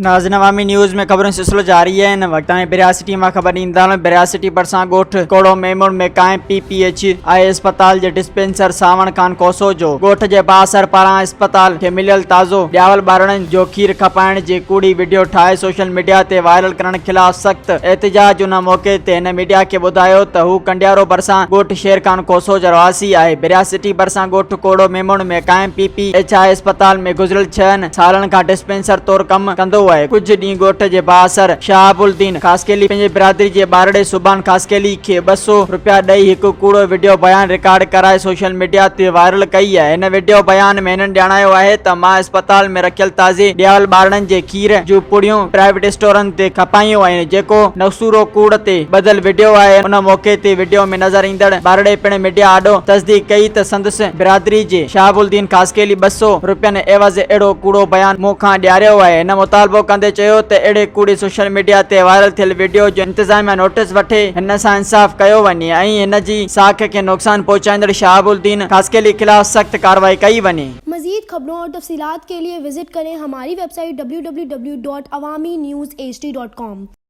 नाज़रीन अवामी न्यूज़ में खबरों सिलसिलो जारी है। इन वक्त में भिरयास्टी में खबर ईंदा भिरयास्टी ڀرسان ॻोठ ڪوڙو ميمڻ में क़ائم PPH اسپتال जे ڈسپينسر سانوڻ खान कोसो जो ॻोठ जे बााثر पारां अस्पताल खे मिलियल ताज़ो ॼावल ॿारनि जो खीर खपाइण जी कूड़ी वीडियो ठाहे सोशल मीडिया ते वायरल करण खिलाफ़ सख्त एहतजाज। उन मौके ते हिन मीडिया खे ॿुधायो त हू कंडियारो ڀرسان ॻोठ शेर खान कोसो जो रवासी आहे। भिरयास्टी ڀرسان ॻोठ ڪوڙو ميمڻ में क़ائم PPH अस्पताल में गुज़िरियल 6 सालनि खां डिस्पेंसर तौर कम कंदो आहे। कुछ ॾींहं ॻोठ जे बााثر शहाबुद्दीन ख़ासकेली पंहिंजे बिरादरी जे ॿारड़े सुभान ख़ासकेली खे 200 रुपया ॾेई हिकु कूड़ो वीडियो बयान रिकॉर्ड कराए सोशल मीडिया ते वायरल कई आहे। हिन वीडियो बयान में हिननि ॼाणायो आहे त मां अस्पताल में रखियल ताज़े ॼावल ॿारनि जे खीर जूं पुड़ियूं प्राइवेट स्टोरनि ते खपायूं आहिनि जेको नसूरो कूड़ ते बदल वीडियो आहे। उन मौके ते वीडियो में नज़र ईंदड़ ॿारड़े पिण मीडिया आॾो तस्दीक कई त संदसि बिरादरी जे शहाबुद्दीन ख़ासकेली 200 रुपयनि एवज़ अहिड़ो कूड़ो बयान मूंखां ॾियारियो आहे। हिन मुतालबो कंदे चयो त अहिड़े कूड़े सोशल मीडिया ते वायरल थियल वीडियो जो इंतज़ामिया नोटिस वठे हिन सां इंसाफ़ कयो वञे ऐं हिन जी साख खे नुक़सान पहुचाईंदड़ शहाबुद्दीन ख़ासकेली खिलाफ़ सख्त कार्रवाई कई वञे। मज़ीद खबरों और तफसीलात के लिए विजिट करें हमारी वेबसाइट www.awamiNewsHD.com।